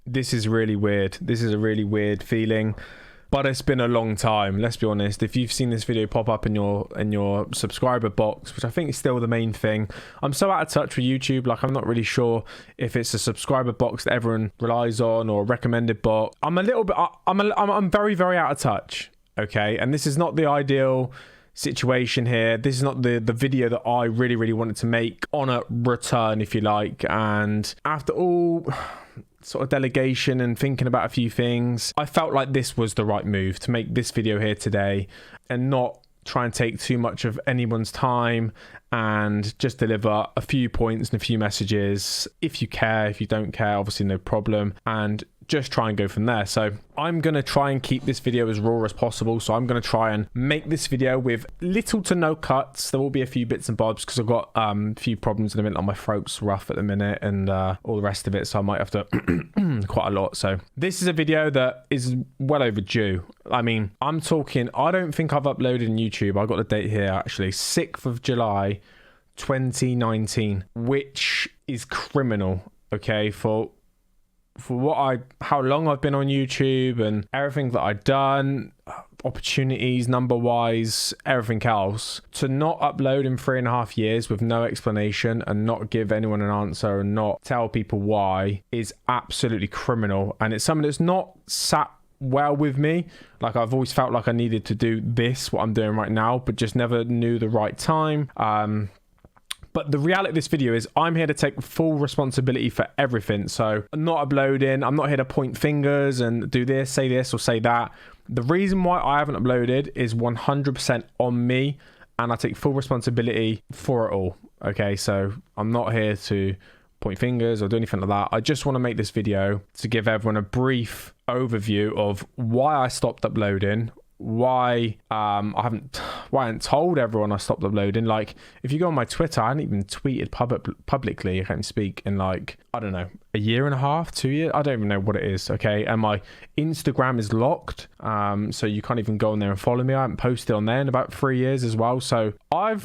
This is really weird. This is a really weird feeling. But it's been a long time, let's be honest. If you've seen this video pop up in your subscriber box, which I think is still the main thing, I'm so out of touch with YouTube. Like, I'm not really sure if it's a subscriber box that everyone relies on or a recommended box. I'm a little bit, I'm very, very out of touch, okay? And this is not the ideal situation here. This is not the video that I really, really wanted to make on a return, if you like. And after all sort of delegation and thinking about a few things, I felt like this was the right move to make this video here today and not try and take too much of anyone's time and just deliver a few points and a few messages. If you care, if you don't care, obviously no problem, and just try and go from there. So I'm going to try and keep this video as raw as possible. So I'm going to try and make this video with little to no cuts. There will be a few bits and bobs because I've got a few problems in a minute. Like my throat's rough at the minute and all the rest of it. So I might have to quite a lot. So this is a video that is well overdue. I mean, I'm talking, I don't think I've uploaded on YouTube. I got the date here actually, 6th of July, 2019, which is criminal, okay, for how long I've been on YouTube and everything that I've done, opportunities, number wise, everything else. To not upload in 3.5 years with no explanation and not give anyone an answer and not tell people why is absolutely criminal. And it's something that's not sat well with me. Like, I've always felt like I needed to do this, what I'm doing right now, but just never knew the right time. But the reality of this video is I'm here to take full responsibility for everything. So I'm not uploading. I'm not here to point fingers and do this, or say that. The reason why I haven't uploaded is 100% on me, and I take full responsibility for it all. Okay, so I'm not here to point fingers or do anything like that. I just want to make this video to give everyone a brief overview of why I stopped uploading, why I haven't told everyone I stopped uploading. Like, if you go on my Twitter, I hadn't even tweeted publicly, I can't speak, in like, I don't know, 1.5 years, 2 years, I don't even know what it is, okay? And my Instagram is locked, so you can't even go on there and follow me. I haven't posted on there in about 3 years as well. So I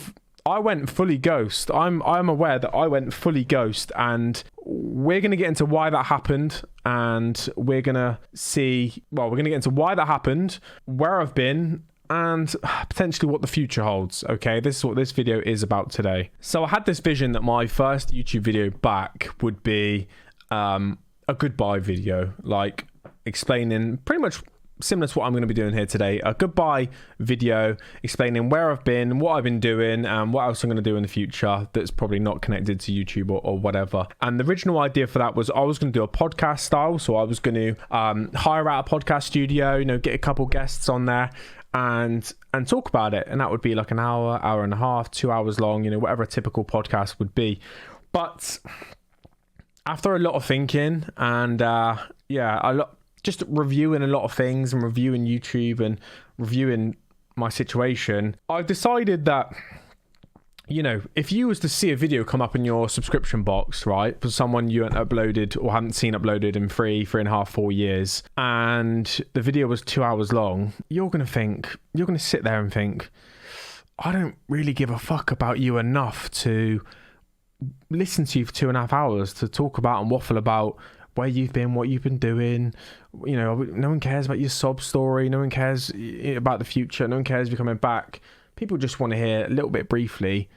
went fully ghost. I'm aware that I went fully ghost, and we're going to get into why that happened, and we're going to get into why that happened, where I've been, and potentially what the future holds. Okay, this is what this video is about today. So I had this vision that my first YouTube video back would be a goodbye video, like explaining pretty much similar to what I'm going to be doing here today, a goodbye video explaining where I've been, what I've been doing, and what else I'm going to do in the future that's probably not connected to YouTube or whatever. And the original idea for that was I was going to do a podcast style. So I was going to hire out a podcast studio, get a couple guests on there and talk about it. And that would be like an hour, hour and a half, 2 hours long, whatever a typical podcast would be. But after a lot of thinking and just reviewing a lot of things and reviewing YouTube and reviewing my situation, I decided that, if you was to see a video come up in your subscription box, right, for someone you hadn't uploaded or haven't seen uploaded in 3.5, 4 years, and the video was 2 hours long, you're going to sit there and think, I don't really give a fuck about you enough to listen to you for 2.5 hours to talk about and waffle about where you've been, what you've been doing. No one cares about your sob story. No one cares about the future. No one cares if you're coming back. People just want to hear a little bit briefly,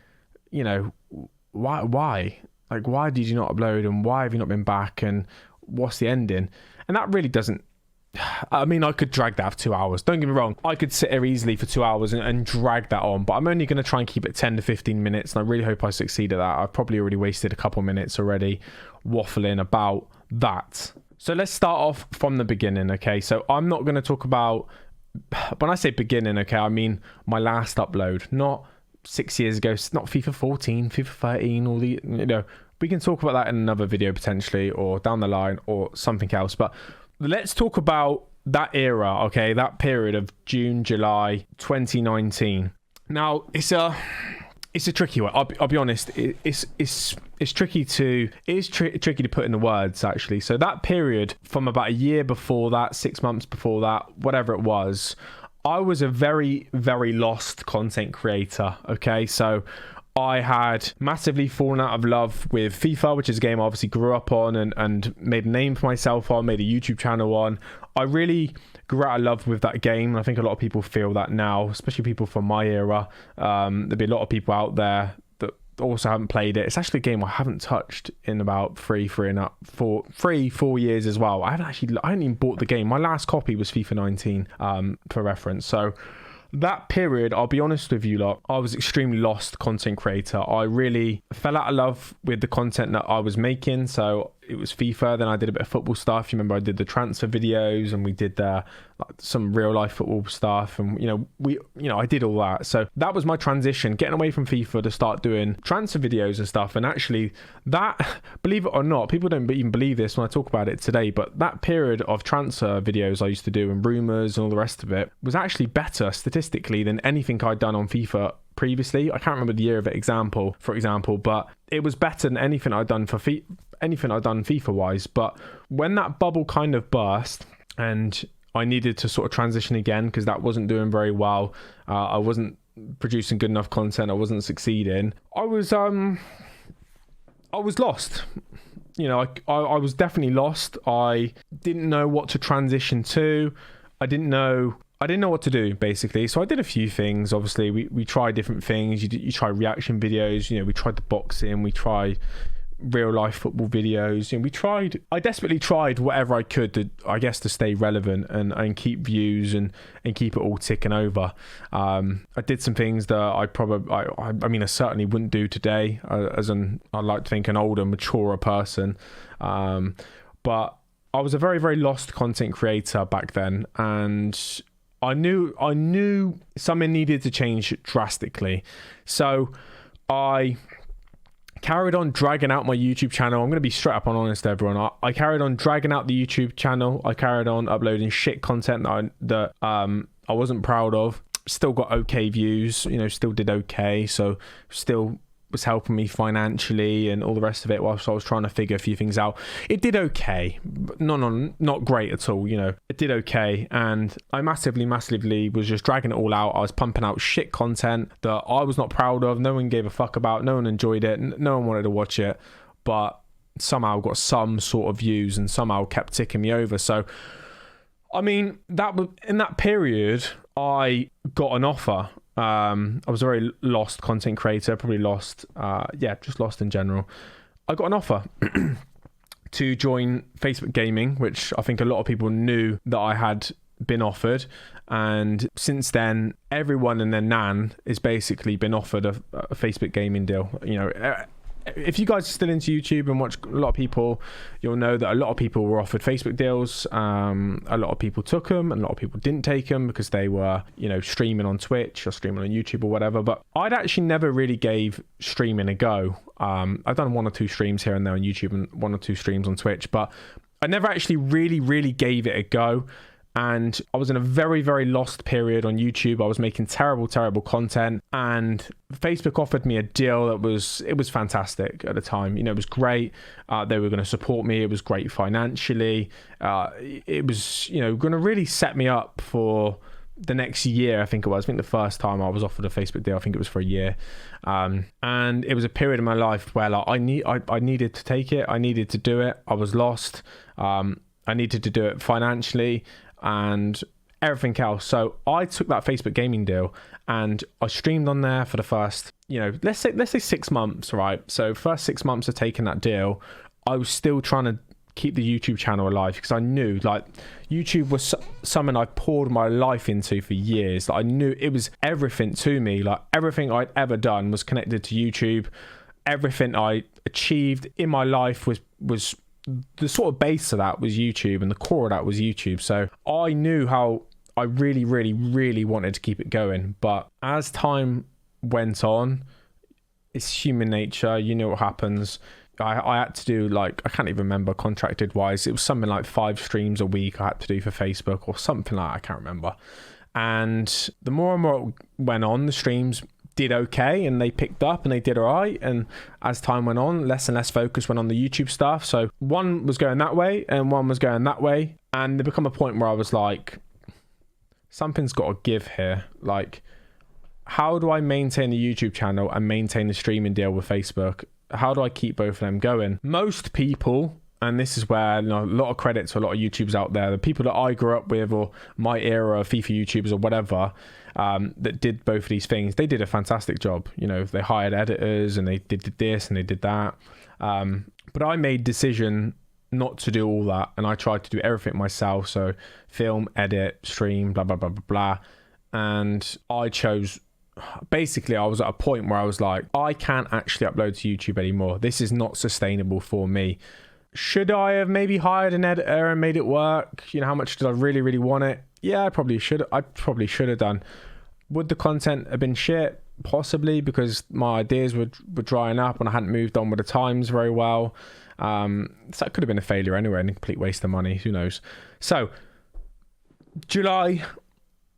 why? Like, why did you not upload, and why have you not been back, and what's the ending? And that really doesn't, I mean, I could drag that for 2 hours. Don't get me wrong. I could sit here easily for 2 hours and drag that on, but I'm only going to try and keep it 10 to 15 minutes. And I really hope I succeed at that. I've probably already wasted a couple minutes already waffling about that. So let's start off from the beginning. Okay. So I'm not going to talk about, when I say beginning, okay, I mean my last upload, not 6 years ago, not FIFA 14, FIFA 13, all the, we can talk about that in another video potentially, or down the line, or something else. But let's talk about that era, okay, that period of June, July 2019. Now, it's a tricky one. I'll be honest. It's tricky to put in the words, actually. So that period from about a year before that, 6 months before that, whatever it was, I was a very, very lost content creator. Okay, so I had massively fallen out of love with FIFA, which is a game I obviously grew up on and made a name for myself on, made a YouTube channel on. I really grew out of love with that game. I think a lot of people feel that now, especially people from my era. There'll be a lot of people out there that also haven't played it. It's actually a game I haven't touched in about 4 years as well. I hadn't even bought the game. My last copy was FIFA 19 for reference. So that period, I'll be honest with you lot, I was extremely lost content creator. I really fell out of love with the content that I was making. So it was FIFA, then I did a bit of football stuff. You remember I did the transfer videos and we did some real life football stuff, and I did all that. So that was my transition, getting away from FIFA to start doing transfer videos and stuff. And actually that, believe it or not, people don't even believe this when I talk about it today, but that period of transfer videos I used to do and rumors and all the rest of it was actually better statistically than anything I'd done on FIFA previously. I can't remember the year of it, for example, but it was better than anything I'd done FIFA wise. But when that bubble kind of burst and I needed to sort of transition again because that wasn't doing very well, I wasn't producing good enough content, I wasn't succeeding, I was lost. I was definitely lost. I didn't know what to transition to. I didn't know what to do, basically. So I did a few things. Obviously, we tried different things. You try reaction videos. We tried the boxing. We tried real life football videos. I desperately tried whatever I could to stay relevant and keep views and keep it all ticking over. I did some things that I certainly wouldn't do today, I'd like to think an older, maturer person. But I was a very, very lost content creator back then, and I knew something needed to change drastically. So I carried on dragging out my YouTube channel. I'm going to be straight up and honest, everyone. I carried on dragging out the YouTube channel. I carried on uploading shit content that I wasn't proud of. Still got okay views, still did okay. So still was helping me financially and all the rest of it whilst I was trying to figure a few things out. It did okay. Not great at all, It did okay. And I massively was just dragging it all out. I was pumping out shit content that I was not proud of. No one gave a fuck about. No one enjoyed it. No one wanted to watch it. But somehow got some sort of views and somehow kept ticking me over. So, in that period, I got an offer. I was a very lost content creator, probably lost, just lost in general. I got an offer to join Facebook Gaming, which I think a lot of people knew that I had been offered. And since then, everyone and their nan has basically been offered a Facebook Gaming deal. If you guys are still into YouTube and watch a lot of people, you'll know that a lot of people were offered Facebook deals. A lot of people took them and a lot of people didn't take them because they were, streaming on Twitch or streaming on YouTube or whatever. But I'd actually never really gave streaming a go. I've done 1 or 2 streams here and there on YouTube and 1 or 2 streams on Twitch, but I never actually really, really gave it a go. And I was in a very, very lost period on YouTube. I was making terrible content, and Facebook offered me a deal that was fantastic at the time. It was great. They were going to support me. It was great financially. It was, going to really set me up for the next year. I think the first time I was offered a Facebook deal, I think it was for a year. And it was a period in my life where I needed to take it. I needed to do it. I was lost. I needed to do it financially and everything else. So I took that Facebook Gaming deal and I streamed on there for the first, let's say 6 months, right? So first 6 months of taking that deal, I was still trying to keep the YouTube channel alive because I knew YouTube was something I poured my life into for years. I knew it was everything to me. Everything I'd ever done was connected to YouTube. Everything I achieved in my life was the sort of base of that was YouTube, and the core of that was YouTube. So I knew how I really, really, really wanted to keep it going. But as time went on, it's human nature. You know what happens. I had to do I can't even remember contracted wise. It was something like 5 streams a week I had to do for Facebook or something like that. I can't remember. And the more and more it went on, the streams did okay and they picked up and they did all right. And as time went on, less and less focus went on the YouTube stuff. So one was going that way and one was going that way. And there become a point where I was like, something's got to give here. how do I maintain the YouTube channel and maintain the streaming deal with Facebook? How do I keep both of them going? Most people, and this is where, you know, a lot of credit to a lot of YouTubers out there, the people that I grew up with or my era of FIFA YouTubers or whatever, that did both of these things, they did a fantastic job. You know, they hired editors and they did this and they did that. But I made decision not to do all that, and I tried to do everything myself. So film, edit, stream, blah, blah, blah, blah, blah. And I chose, basically I was at a point where I was like, I can't actually upload to YouTube anymore. This is not sustainable for me. Should I have maybe hired an editor and made it work? You know, how much did I really, really want it? Yeah, I probably should have done. Would the content have been shit? Possibly, because my ideas were drying up and I hadn't moved on with the times very well. So that could have been a failure anyway and a complete waste of money. Who knows? So July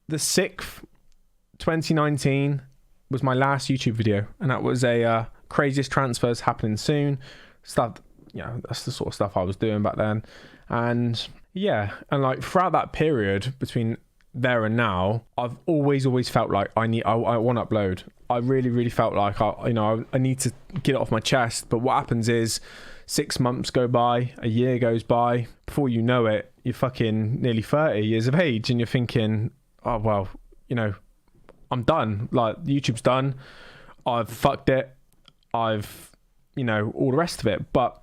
the 6th, 2019 was my last YouTube video, and that was a craziest transfers happening soon stuff. You know, that's the sort of stuff I was doing back then. And yeah, and like throughout that period between there and now, I've always felt like I want to upload. I really felt like I need to get it off my chest. But what happens is 6 months go by, a year goes by, before you know it, you're fucking nearly 30 years of age, and you're thinking, oh well, you know, I'm done. Like, YouTube's done. I've fucked it. I've, you know, all the rest of it. But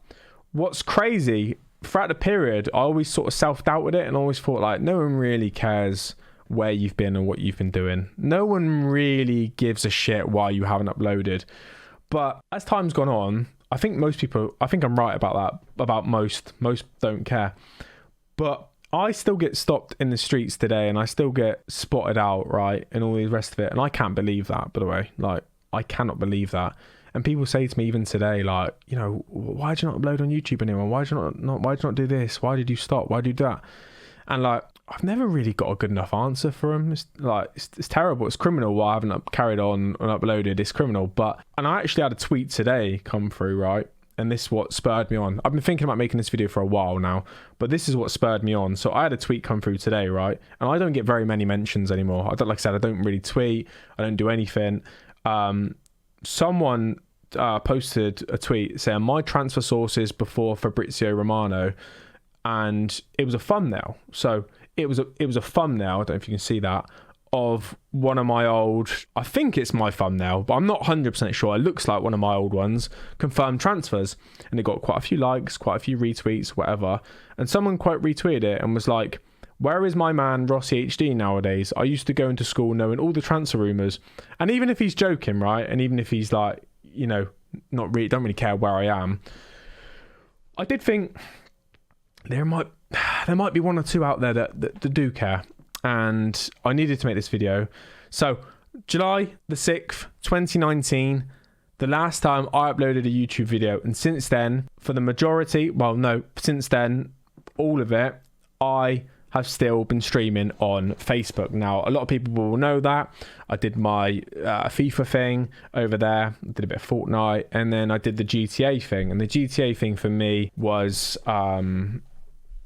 what's crazy, throughout the period, I always sort of self-doubted it and always thought, like, no one really cares where you've been and what you've been doing. No one really gives a shit why you haven't uploaded. But as time's gone on, I think I'm right about that, about most don't care. But I still get stopped in the streets today and I still get spotted out, right, and all the rest of it. And I can't believe that, by the way. Like, I cannot believe that. And people say to me even today, like, you know, why did you not upload on YouTube anymore? Why did you not do this? Why did you stop? Why did you do that? And like, I've never really got a good enough answer for them. It's terrible. It's criminal why I haven't carried on and uploaded. It's criminal. And I actually had a tweet today come through, right? And this is what spurred me on. I've been thinking about making this video for a while now, but this is what spurred me on. So I had a tweet come through today, right? And I don't get very many mentions anymore. Like I said, I don't really tweet. I don't do anything. Someone posted a tweet saying my transfer sources before Fabrizio Romano, and it was a thumbnail. So it was a thumbnail, I don't know if you can see that, of one of my old, I think it's my thumbnail, but I'm not 100% sure. It looks like one of my old ones, confirmed transfers, and it got quite a few likes, quite a few retweets, whatever. And someone quite retweeted it and was like, where is my man Rossi HD nowadays? I used to go into school knowing all the transfer rumours. And even if he's joking, right, and even if he's like, you know, don't really care where I am, I did think there might be one or two out there that do care. And I needed to make this video. So July the 6th, 2019, the last time I uploaded a YouTube video. And since then, since then, all of it, I have still been streaming on Facebook. Now, a lot of people will know that. I did my FIFA thing over there. I did a bit of Fortnite. And then I did the GTA thing. And the GTA thing for me was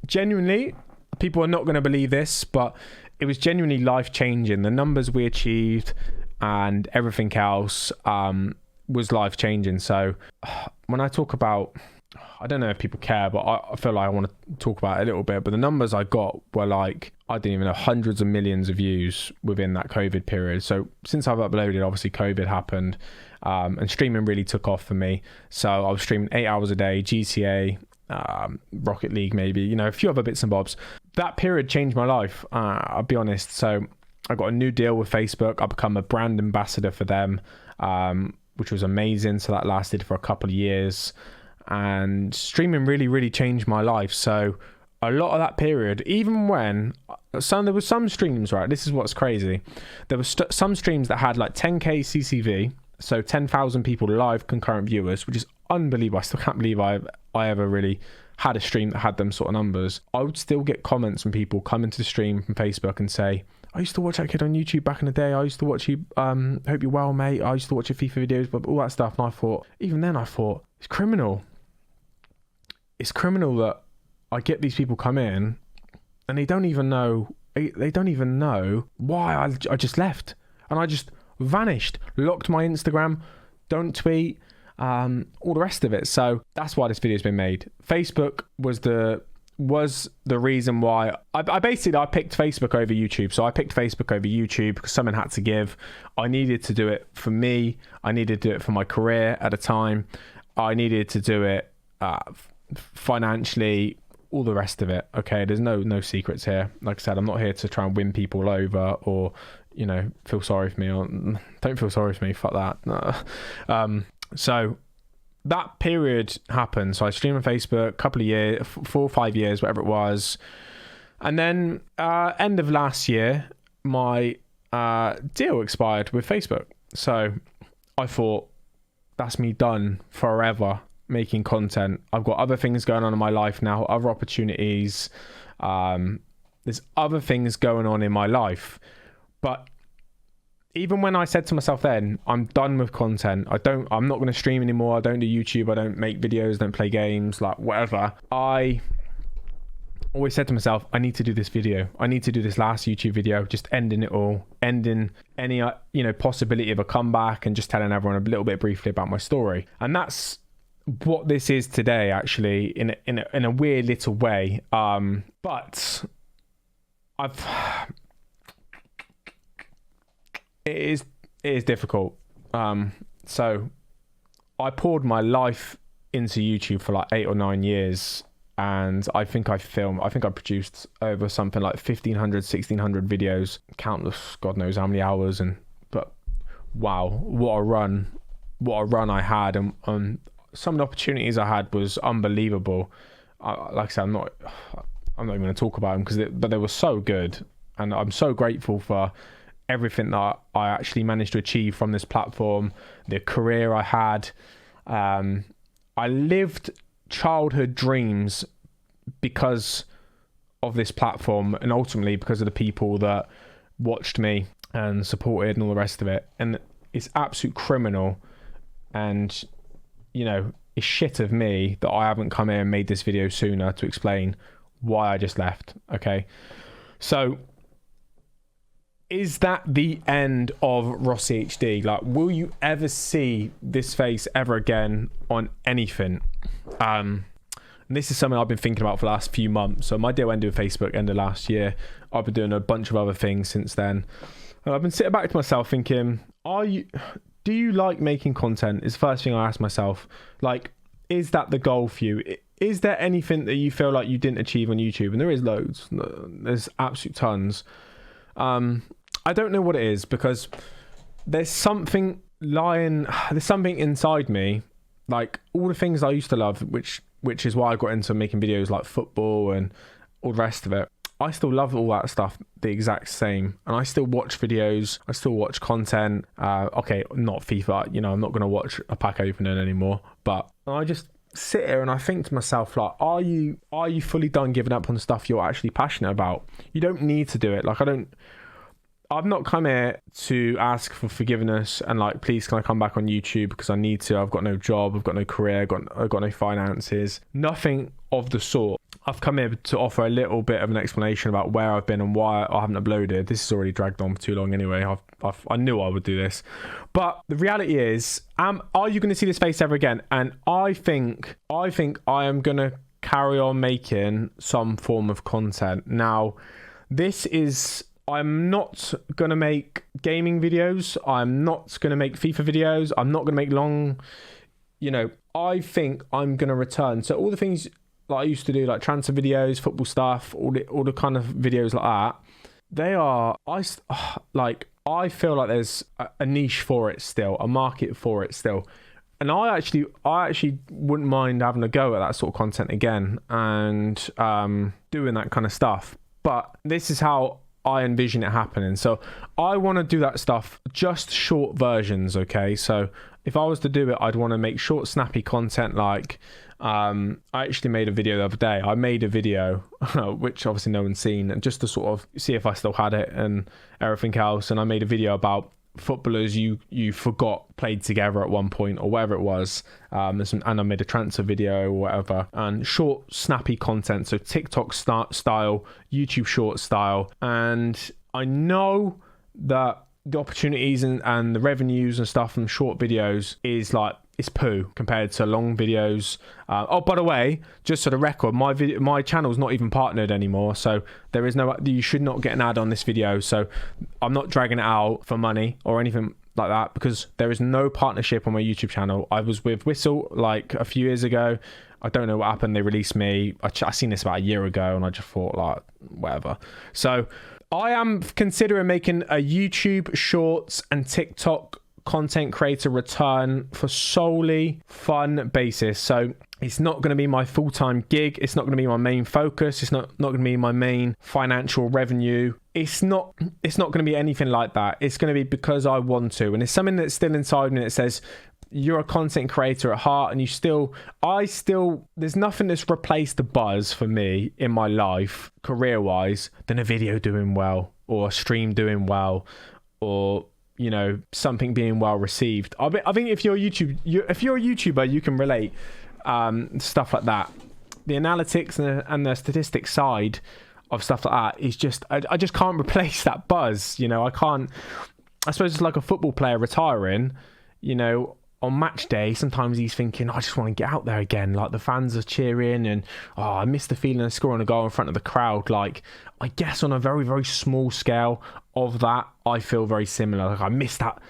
genuinely, people are not going to believe this, but it was genuinely life-changing. The numbers we achieved and everything else was life-changing. So when I talk about, I don't know if people care, but I feel like I want to talk about it a little bit. But the numbers I got were like, I didn't even know, hundreds of millions of views within that COVID period. So since I've uploaded, obviously COVID happened, and streaming really took off for me. So I was streaming 8 hours a day, GTA, Rocket League, maybe, you know, a few other bits and bobs. That period changed my life, I'll be honest. So I got a new deal with Facebook. I become a brand ambassador for them, which was amazing. So that lasted for a couple of years, and streaming really changed my life. So a lot of that period, even when there was some streams, right, this is what's crazy, there was some streams that had like 10k CCV, so 10,000 people live concurrent viewers, which is unbelievable. I still can't believe I ever really had a stream that had them sort of numbers. I would still get comments from people coming to the stream from Facebook and say, I used to watch that kid on YouTube back in the day. I used to watch you, hope you're well, mate. I used to watch your FIFA videos, but all that stuff. And I thought, even then I thought, it's criminal. It's criminal that I get these people come in and they don't even know why I just left. And vanished, locked my Instagram, don't tweet, all the rest of it. So that's why this video has been made. Facebook was the reason why I picked Facebook over YouTube. So I picked Facebook over YouTube because someone had to give. I needed to do it for me. I needed to do it for my career at a time. I needed to do it financially, all the rest of it. Okay, there's no secrets here. Like I said, I'm not here to try and win people over or, you know, feel sorry for me, or don't feel sorry for me, fuck that. No. So that period happened. So I streamed on Facebook a couple of years, 4 or 5 years, whatever it was. And then end of last year, my deal expired with Facebook. So I thought, that's me done forever making content. I've got other things going on in my life now, other opportunities. There's other things going on in my life. But even when I said to myself then, I'm done with content, I'm not going to stream anymore, I don't do YouTube, I don't make videos, don't play games, like whatever, I always said to myself, I need to do this video. I need to do this last YouTube video, just ending it all, ending any possibility of a comeback, and just telling everyone a little bit briefly about my story. And that's what this is today, actually, in a weird little way. But it is difficult. So I poured my life into YouTube for like 8 or 9 years, and I think I produced over something like 1,500, 1,600 videos, countless, God knows how many hours. But wow, what a run I had, and some of the opportunities I had was unbelievable. Like I said, I'm not even going to talk about them but they were so good, and I'm so grateful for everything that I actually managed to achieve from this platform, the career I had. I lived childhood dreams because of this platform, and ultimately because of the people that watched me and supported and all the rest of it. And it's absolute criminal, and it's shit of me that I haven't come here and made this video sooner to explain why I just left. Okay, so is that the end of Rossi HD? Like, will you ever see this face ever again on anything? And this is something I've been thinking about for the last few months. So my deal ended with Facebook end of last year. I've been doing a bunch of other things since then. And I've been sitting back to myself thinking, do you like making content? Is the first thing I ask myself. Like, is that the goal for you? Is there anything that you feel like you didn't achieve on YouTube? And there is loads. There's absolute tons. I don't know what it is, because there's something inside me, like all the things I used to love, which is why I got into making videos like football and all the rest of it. I still love all that stuff the exact same, and I still watch videos, I still watch content. Okay, not FIFA, I'm not going to watch a pack opening anymore, but I just sit here and I think to myself, like, are you fully done giving up on stuff you're actually passionate about? You don't need to do it. Like, I've not come here to ask for forgiveness and like, please can I come back on YouTube because I need to. I've got no job, I've got no career, I've got no finances, nothing of the sort. I've come here to offer a little bit of an explanation about where I've been and why I haven't uploaded. This has already dragged on for too long anyway. I knew I would do this. But the reality is, are you going to see this face ever again? And I think I am going to carry on making some form of content. Now, I'm not going to make gaming videos. I'm not going to make FIFA videos. I'm not going to make long, I think I'm going to return. So all the things that I used to do, like transfer videos, football stuff, all the kind of videos like that, I feel like there's a niche for it still, a market for it still. And I actually wouldn't mind having a go at that sort of content again and doing that kind of stuff. But this is how I envision it happening. So I want to do that stuff, just short versions, okay? So if I was to do it, I'd want to make short, snappy content. Like, I actually made a video the other day. I made a video, which obviously no one's seen, just to sort of see if I still had it and everything else. And I made a video about footballers you forgot played together at one point or whatever it was. And I made a transfer video or whatever. And short, snappy content. So TikTok style, YouTube short style. And I know that the opportunities and the revenues and stuff from short videos is like, it's poo compared to long videos. Oh, by the way, just for the record, my channel's not even partnered anymore, so there is no, you should not get an ad on this video. So I'm not dragging it out for money or anything like that, because there is no partnership on my YouTube channel. I was with Whistle like a few years ago. I don't know what happened. They released me. I seen this about a year ago, and I just thought, like, whatever. So I am considering making a YouTube Shorts and TikTok content creator return for solely fun basis. So it's not going to be my full-time gig. It's not going to be my main focus. It's not going to be my main financial revenue. It's not going to be anything like that. It's going to be because I want to, and it's something that's still inside me that says, you're a content creator at heart, and there's nothing that's replaced the buzz for me in my life career-wise than a video doing well, or a stream doing well, or, you know, something being well received. I think if you're a YouTuber, you can relate. Stuff like that. The analytics and the statistics side of stuff like that is just, I just can't replace that buzz. You know, I suppose it's like a football player retiring, you know. On match day, sometimes he's thinking, I just want to get out there again. Like, the fans are cheering, and I miss the feeling of scoring a goal in front of the crowd. Like, I guess on a very, very small scale of that, I feel very similar. Like, I miss that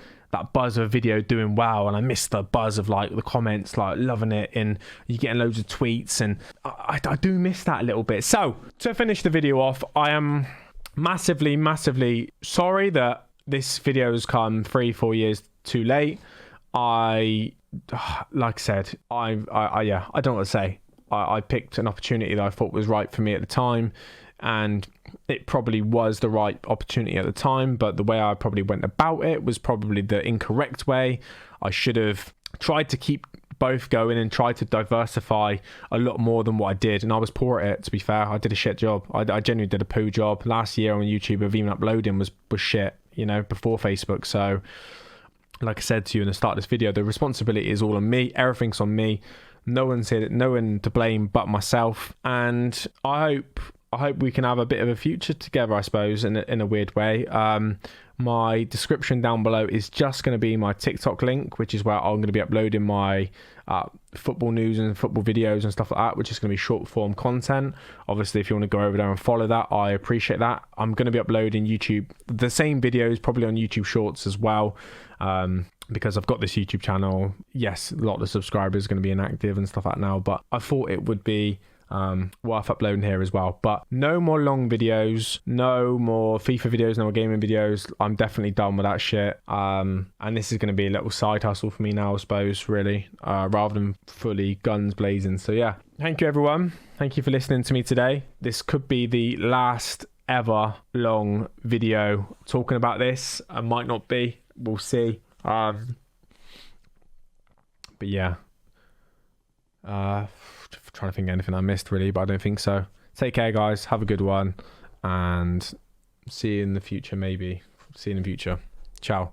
buzz of a video doing well, and I miss the buzz of like the comments, like loving it, and you getting loads of tweets, and I do miss that a little bit. So to finish the video off, I am massively, massively sorry that this video has come 3-4 years too late. Like I said, I don't know what to say. I picked an opportunity that I thought was right for me at the time, and it probably was the right opportunity at the time, but the way I probably went about it was probably the incorrect way. I should have tried to keep both going and tried to diversify a lot more than what I did, and I was poor at it, to be fair. I did a shit job. I genuinely did a poo job. Last year on YouTube of even uploading was shit, you know, before Facebook. So like I said to you in the start of this video, the responsibility is all on me. Everything's on me. No one to blame but myself. And I hope we can have a bit of a future together, I suppose, in a weird way. My description down below is just going to be my TikTok link, which is where I'm going to be uploading my football news and football videos and stuff like that, which is going to be short form content. Obviously, if you want to go over there and follow that, I appreciate that. I'm going to be uploading the same videos, probably on YouTube Shorts as well, because I've got this YouTube channel. Yes, a lot of the subscribers are going to be inactive and stuff like that now, but I thought it would be worth uploading here as well. But no more long videos, no more FIFA videos, no more gaming videos. I'm definitely done with that shit. And this is going to be a little side hustle for me now, I suppose, really, rather than fully guns blazing. So yeah, thank you everyone. Thank you for listening to me today. This could be the last ever long video talking about this. I might not be, we'll see. But yeah, trying to think of anything I missed really, but I don't think so. Take care, guys. Have a good one, and see you in the future. Maybe see you in the future. Ciao.